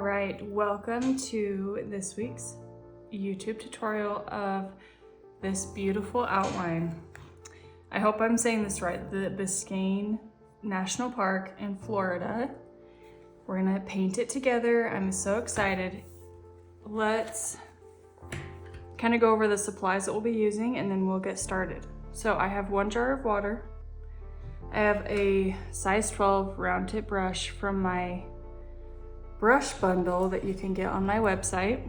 right, welcome to this week's YouTube tutorial of this beautiful outline. I hope I'm saying this right, the Biscayne National Park in Florida. We're gonna paint it together. I'm so excited. Let's kind of go over the supplies that we'll be using and then we'll get started. So I have 1 jar of water. I have a size 12 round tip brush from my brush bundle that you can get on my website,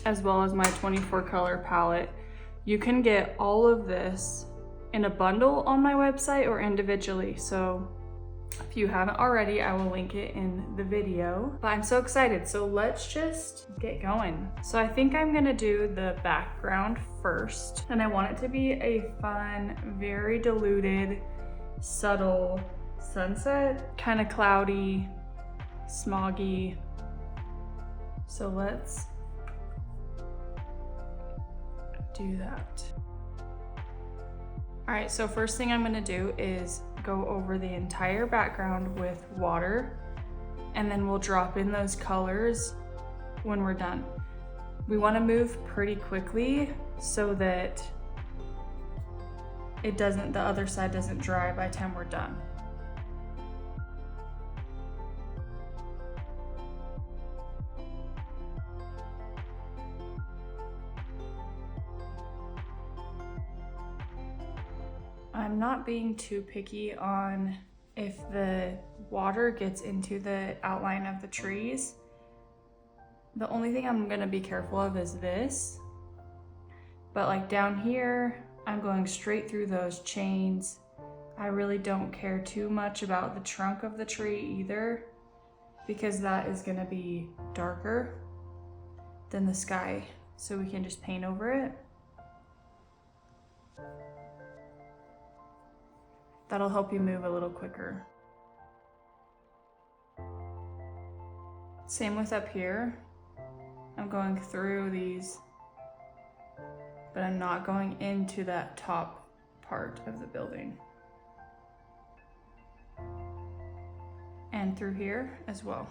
as well as my 24 color palette. You can get all of this in a bundle on my website or individually. So if you haven't already, I will link it in the video. But I'm so excited, so let's just get going. So I think I'm gonna do the background first, and I want it to be a fun, very diluted, subtle sunset, kind of cloudy, smoggy. So let's do that. All right, so first thing I'm gonna do is go over the entire background with water, and then we'll drop in those colors when we're done. We wanna move pretty quickly so that the other side doesn't dry by the time we're done. I'm not being too picky on if the water gets into the outline of the trees. The only thing I'm gonna be careful of is this. But like down here, I'm going straight through those chains. I really don't care too much about the trunk of the tree either, because that is gonna be darker than the sky. So we can just paint over it. That'll help you move a little quicker. Same with up here. I'm going through these, but I'm not going into that top part of the building. And through here as well.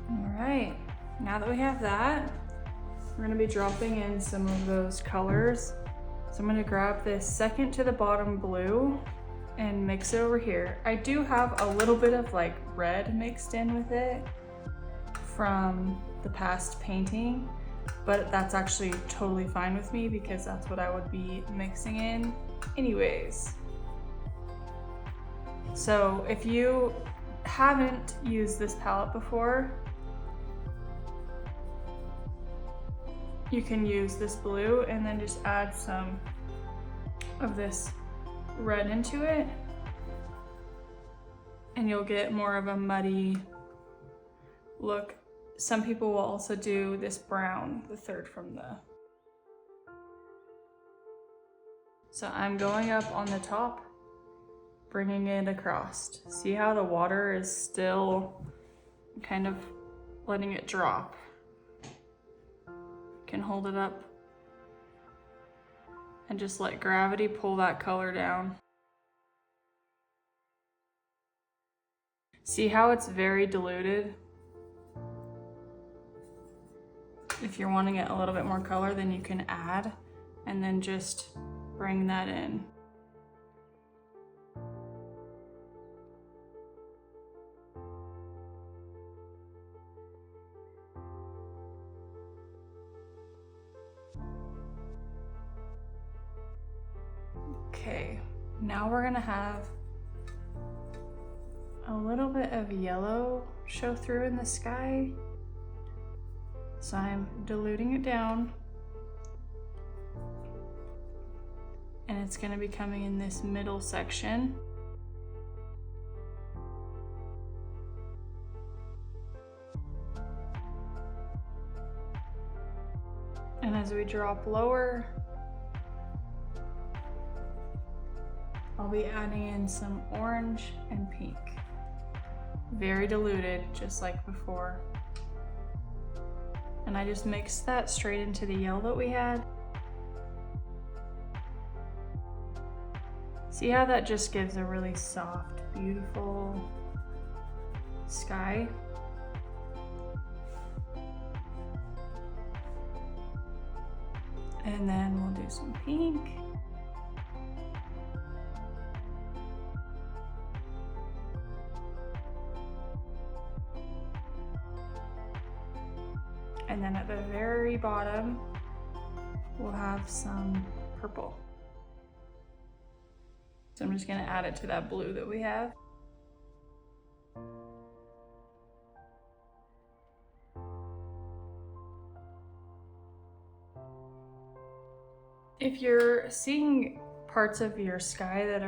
All right, now that we have that, we're gonna be dropping in some of those colors. So I'm gonna grab this second to the bottom blue and mix it over here. I do have a little bit of like red mixed in with it from the past painting, but that's actually totally fine with me because that's what I would be mixing in anyways. So if you haven't used this palette before, you can use this blue and then just add some of this red into it, and you'll get more of a muddy look. Some people will also do this brown, the third from the. So I'm going up on the top, bringing it across. See how the water is still kind of letting it drop? Can hold it up and just let gravity pull that color down. See how it's very diluted? If you're wanting it a little bit more color, then you can add and then just bring that in. Okay, now we're gonna have a little bit of yellow show through in the sky. So I'm diluting it down and it's going to be coming in this middle section. And as we drop lower, I'll be adding in some orange and pink. Very diluted, just like before. And I just mixed that straight into the yellow that we had. See how that just gives a really soft, beautiful sky? And then we'll do some pink. And then at the very bottom, we'll have some purple. So I'm just gonna add it to that blue that we have. If you're seeing parts of your sky that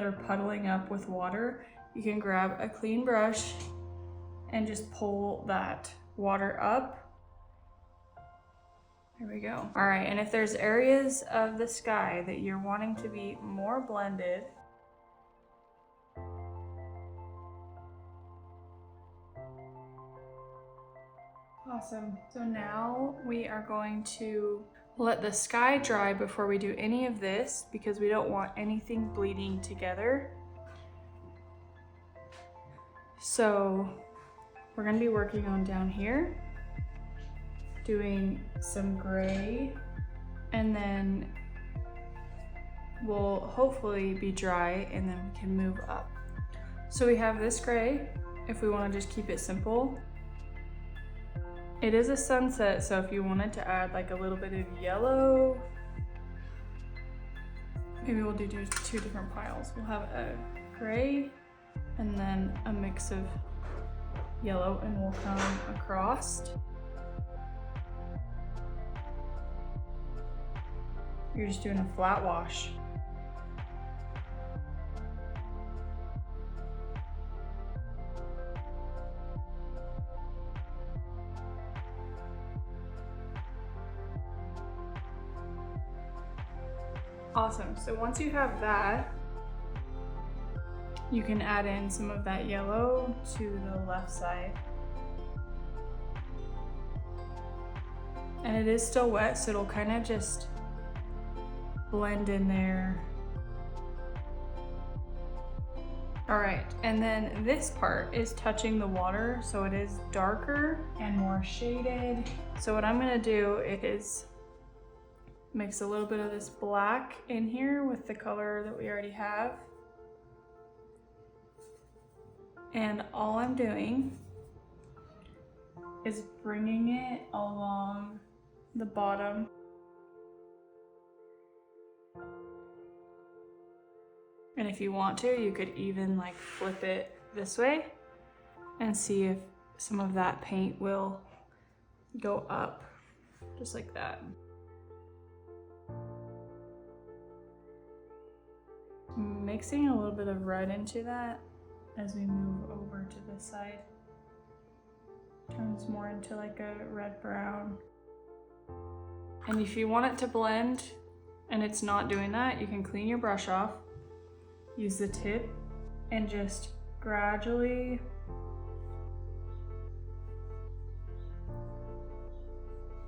are puddling up with water, you can grab a clean brush and just pull that water up. There we go. All right, and if there's areas of the sky that you're wanting to be more blended, awesome. So now we are going to let the sky dry before we do any of this, because we don't want anything bleeding together. So we're going to be working on down here, doing some gray, and then we'll hopefully be dry, and then we can move up. So we have this gray, if we want to just keep it simple. It is a sunset, so if you wanted to add like a little bit of yellow, maybe we'll do two different piles. We'll have a gray and then a mix of yellow, and we'll come across. You're just doing a flat wash. Awesome, so once you have that, you can add in some of that yellow to the left side. And it is still wet, so it'll kind of just blend in there. All right, and then this part is touching the water, so it is darker and more shaded. So what I'm gonna do is mix a little bit of this black in here with the color that we already have. And all I'm doing is bringing it along the bottom. And if you want to, you could even like flip it this way and see if some of that paint will go up, just like that. Mixing a little bit of red into that as we move over to this side. Turns more into like a red brown. And if you want it to blend and it's not doing that, you can clean your brush off, use the tip, and just gradually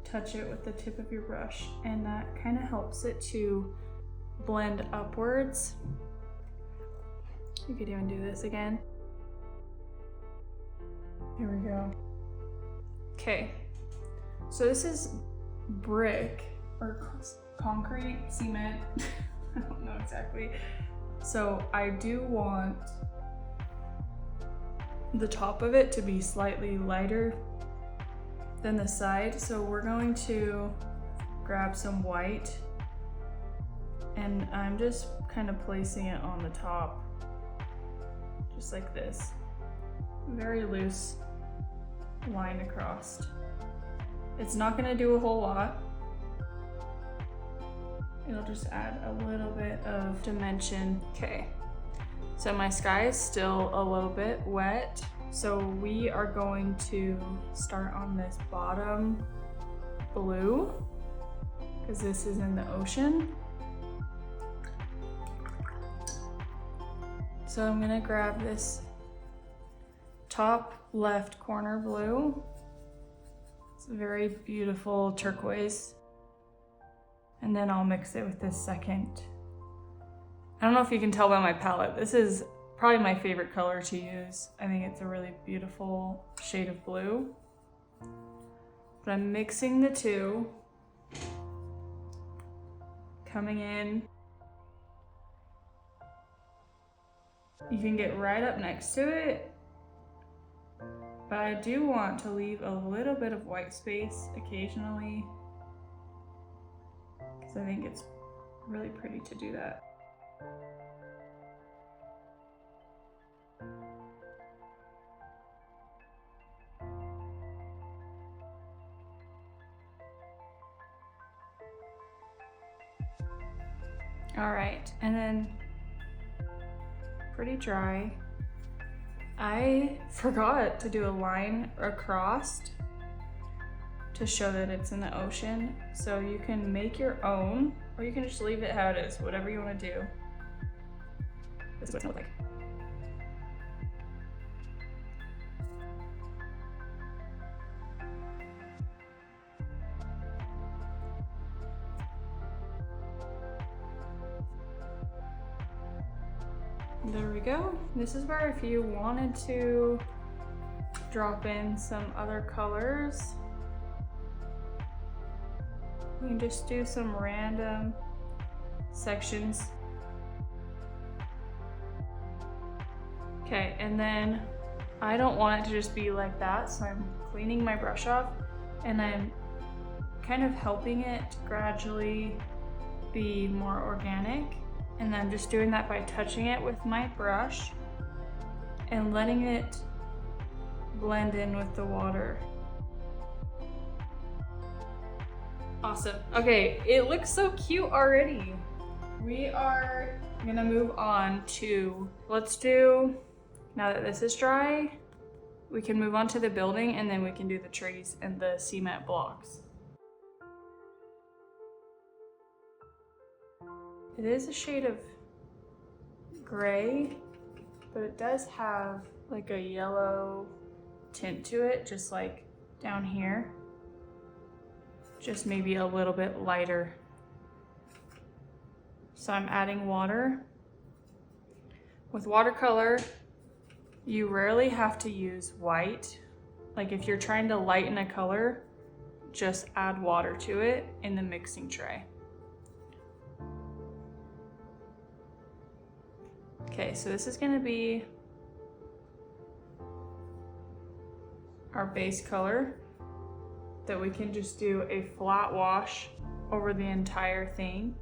touch it with the tip of your brush, and that kind of helps it to blend upwards. You could even do this again. Here we go. Okay, so this is brick or concrete, cement, I don't know exactly. So I do want the top of it to be slightly lighter than the side. So we're going to grab some white, and I'm just kind of placing it on the top, just like this. Very loose line across. It's not gonna do a whole lot. It'll just add a little bit of dimension. Okay, so my sky is still a little bit wet. So we are going to start on this bottom blue because this is in the ocean. So I'm gonna grab this top left corner blue. It's a very beautiful turquoise. And then I'll mix it with this second. I don't know if you can tell by my palette. This is probably my favorite color to use. I think it's a really beautiful shade of blue. But I'm mixing the two. Coming in. You can get right up next to it, but I do want to leave a little bit of white space occasionally because I think it's really pretty to do that. All right, and then pretty dry. I forgot to do a line across to show that it's in the ocean. So you can make your own, or you can just leave it how it is, whatever you want to do. This is what it's gonna look like. There we go. This is where if you wanted to drop in some other colors, you can just do some random sections. Okay, and then I don't want it to just be like that, so I'm cleaning my brush off and I'm kind of helping it gradually be more organic. And I'm just doing that by touching it with my brush and letting it blend in with the water. Awesome. Okay, it looks so cute already. We are gonna move on to, now that this is dry, we can move on to the building and then we can do the trees and the cement blocks. It is a shade of gray, but it does have like a yellow tint to it, just like down here. Just maybe a little bit lighter. So I'm adding water. With watercolor, you rarely have to use white. Like if you're trying to lighten a color, just add water to it in the mixing tray. Okay, so this is gonna be our base color that we can just do a flat wash over the entire thing.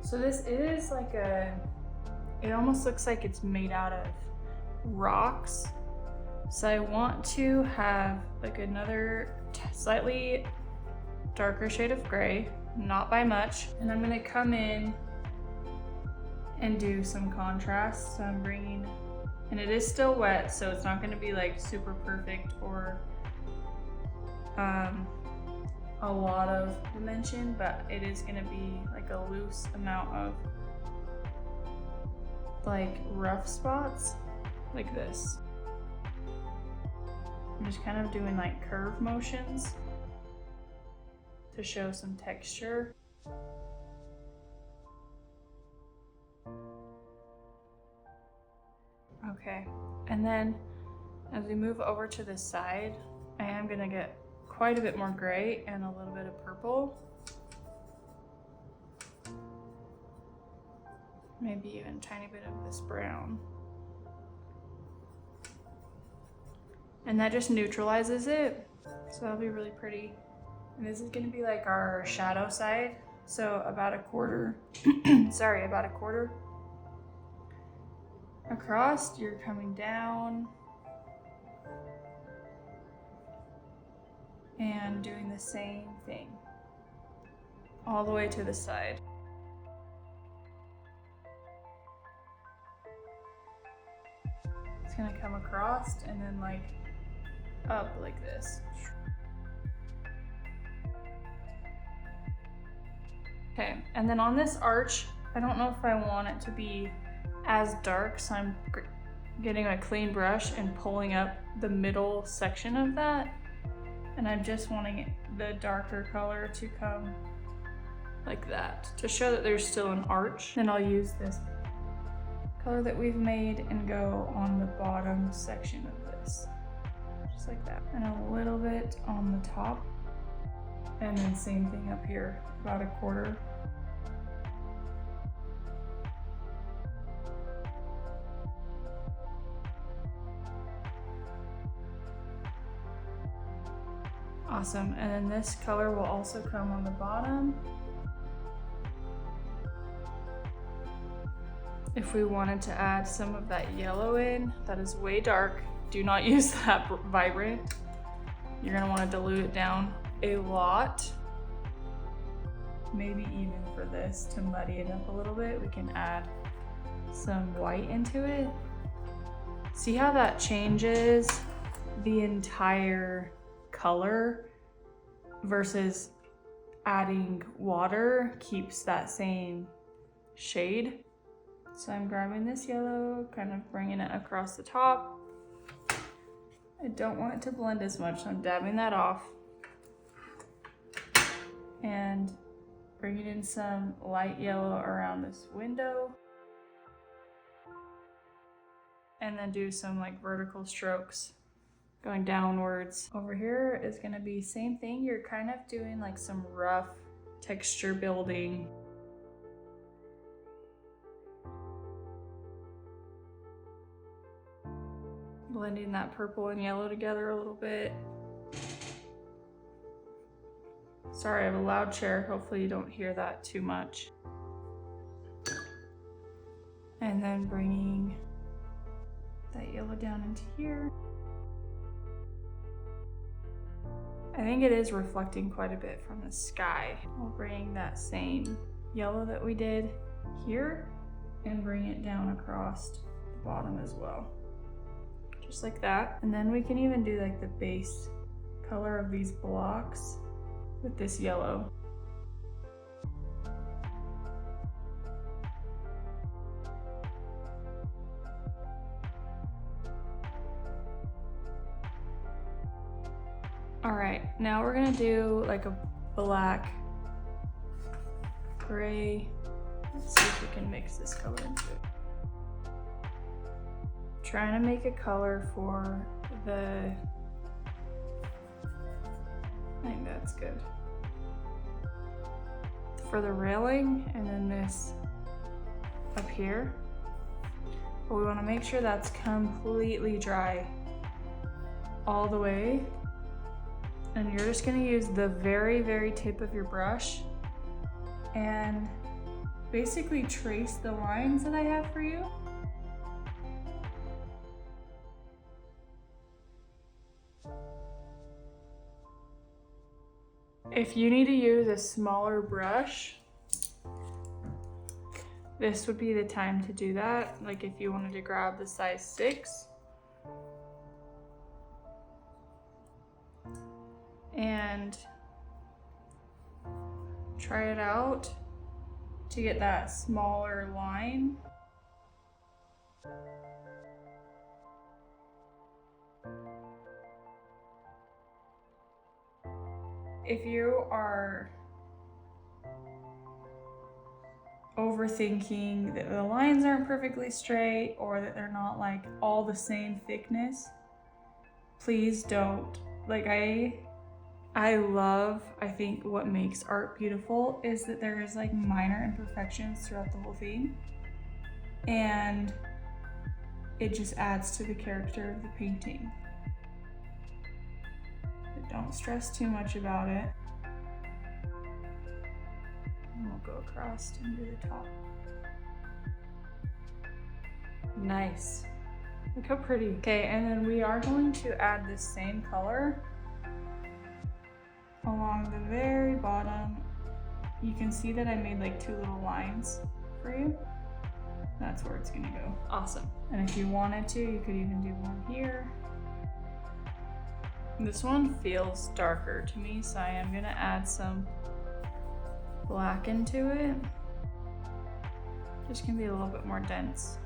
So this is like it almost looks like it's made out of rocks. So I want to have like another slightly darker shade of gray, not by much. And I'm gonna come in and do some contrast. So I'm bringing, and it is still wet, so it's not gonna be like super perfect or a lot of dimension, but it is gonna be like a loose amount of like rough spots like this. I'm just kind of doing like curve motions to show some texture. Okay, and then as we move over to the side, I am gonna get quite a bit more gray and a little bit of purple. Maybe even a tiny bit of this brown. And that just neutralizes it. So that'll be really pretty. And this is gonna be like our shadow side. So about a quarter, sorry, about a quarter across, you're coming down and doing the same thing all the way to the side. It's gonna come across and then like up like this. Okay, and then on this arch, I don't know if I want it to be as dark, so I'm getting a clean brush and pulling up the middle section of that. And I'm just wanting the darker color to come like that to show that there's still an arch. Then I'll use this color that we've made and go on the bottom section of this, just like that. And a little bit on the top. And then same thing up here, about a quarter. Awesome, and then this color will also come on the bottom. If we wanted to add some of that yellow in, that is way dark. Do not use that vibrant. You're gonna wanna dilute it down a lot. Maybe even for this, to muddy it up a little bit, we can add some white into it. See how that changes the entire color versus adding water keeps that same shade. So I'm grabbing this yellow, kind of bringing it across the top. I don't want it to blend as much, so I'm dabbing that off. And bringing in some light yellow around this window. And then do some like vertical strokes going downwards. Over here is gonna be same thing. You're kind of doing like some rough texture building. Blending that purple and yellow together a little bit. Sorry, I have a loud chair. Hopefully you don't hear that too much. And then bringing that yellow down into here. I think it is reflecting quite a bit from the sky. We'll bring that same yellow that we did here and bring it down across the bottom as well. Just like that. And then we can even do like the base color of these blocks with this yellow. All right, now we're gonna do like a black gray. Let's see if we can mix this color into it. Trying to make a color for the, I think that's good. For the railing, and then this up here. But we wanna make sure that's completely dry all the way. And you're just gonna use the very, very tip of your brush and basically trace the lines that I have for you. If you need to use a smaller brush, this would be the time to do that. Like if you wanted to grab the size 6. And try it out to get that smaller line. If you are overthinking that the lines aren't perfectly straight or that they're not like all the same thickness, please don't. Like I I think what makes art beautiful is that there is like minor imperfections throughout the whole thing. And it just adds to the character of the painting. But don't stress too much about it. And we'll go across and do the top. Nice. Look how pretty. Okay, and then we are going to add this same color along the very bottom. You can see that I made like 2 little lines for you. That's where it's gonna go. Awesome. And if you wanted to, you could even do one here. This one feels darker to me, so I am gonna add some black into it. Just gonna be a little bit more dense.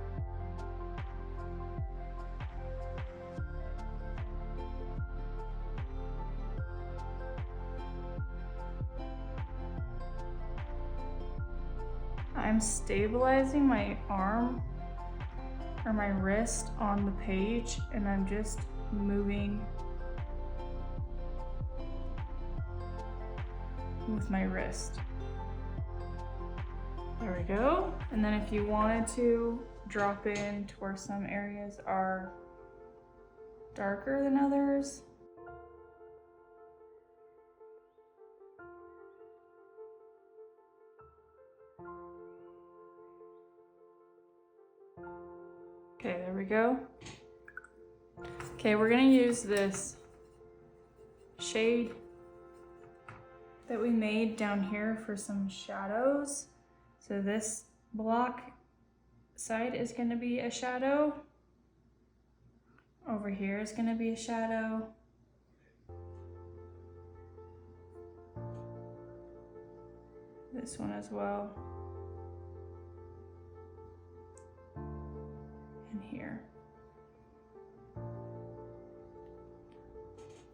I'm stabilizing my arm or my wrist on the page, and I'm just moving with my wrist. There we go. And then if you wanted to drop in to where some areas are darker than others, okay, there we go. Okay, we're gonna use this shade that we made down here for some shadows. So this block side is gonna be a shadow. Over here is gonna be a shadow. This one as well. Here.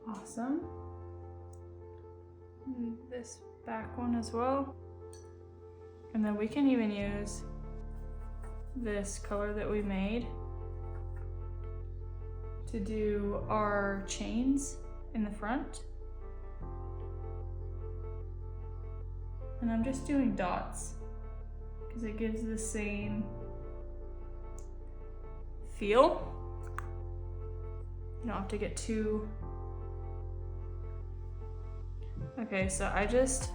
Awesome. And this back one as well. And then we can even use this color that we made to do our chains in the front. And I'm just doing dots because it gives the same feel. You don't have to get too... Okay, so I just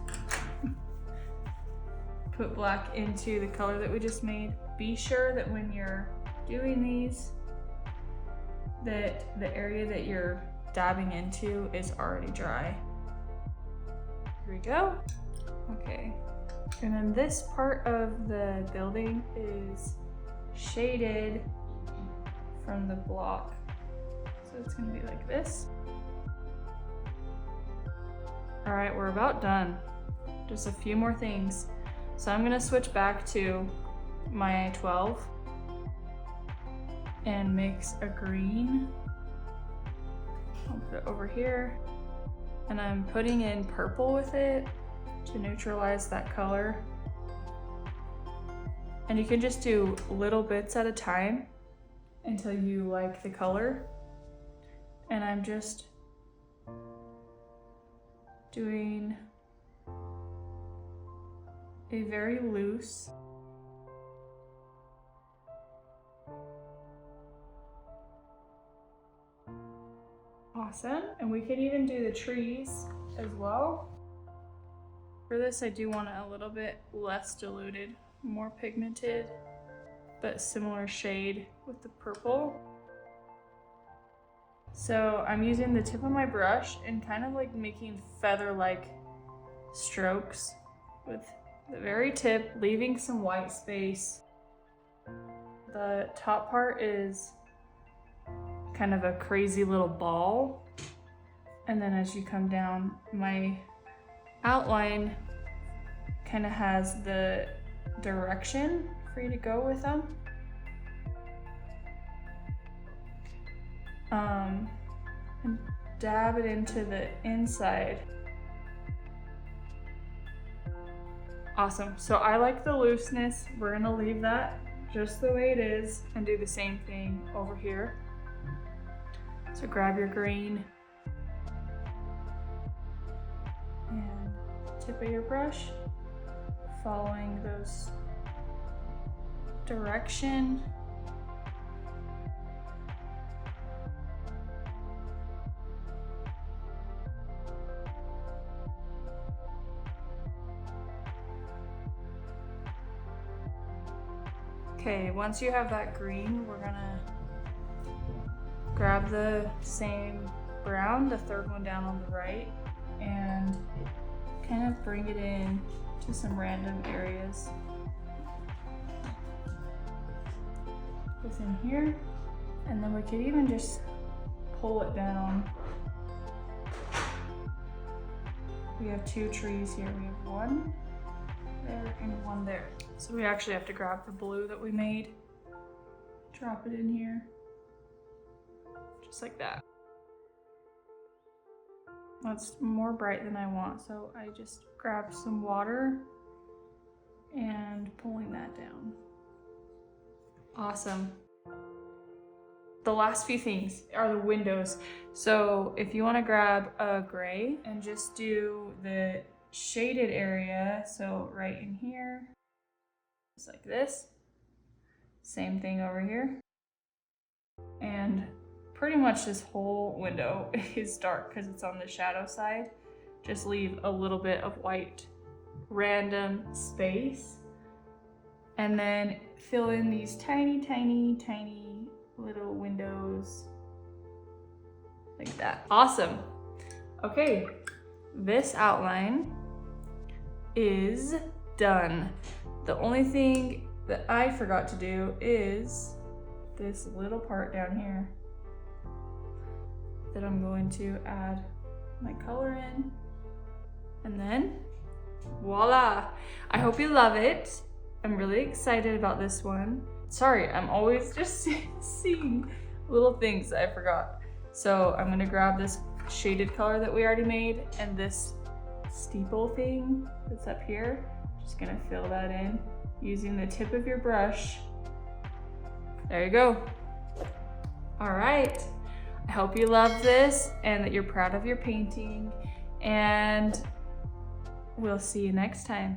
put black into the color that we just made. Be sure that when you're doing these, that the area that you're dabbing into is already dry. Here we go. Okay, and then this part of the building is shaded from the block. So it's gonna be like this. All right, we're about done. Just a few more things. So I'm gonna switch back to my 12 and mix a green. I'll put it over here. And I'm putting in purple with it to neutralize that color. And you can just do little bits at a time until you like the color. And I'm just doing a very loose awesome. And we could even do the trees as well. For this, I do want it a little bit less diluted, more pigmented, but similar shade with the purple. So I'm using the tip of my brush and kind of like making feather-like strokes with the very tip, leaving some white space. The top part is kind of a crazy little ball. And then as you come down, my outline kind of has the direction for you to go with them. And dab it into the inside. Awesome. So I like the looseness. We're gonna leave that just the way it is and do the same thing over here. So grab your green tip of your brush, following those direction. Okay, once you have that green, we're gonna grab the same brown, the third one down on the right, and kind of bring it in to some random areas within here. And then we could even just pull it down. We have two trees here. We have one there and one there. So we actually have to grab the blue that we made, drop it in here, just like that. That's more bright than I want, so I just grabbed some water and pulling that down. Awesome. The last few things are the windows. So if you want to grab a gray and just do the shaded area, so right in here, just like this. Same thing over here. And pretty much this whole window is dark because it's on the shadow side. Just leave a little bit of white random space. And then fill in these tiny, tiny, tiny little windows like that. Awesome. Okay, this outline is done. The only thing that I forgot to do is this little part down here that I'm going to add my color in, and then voila. I hope you love it. I'm really excited about this one. Sorry, I'm always just seeing little things that I forgot. So I'm gonna grab this shaded color that we already made and this steeple thing that's up here. Just gonna fill that in using the tip of your brush. There you go. All right. I hope you love this and that you're proud of your painting, and we'll see you next time.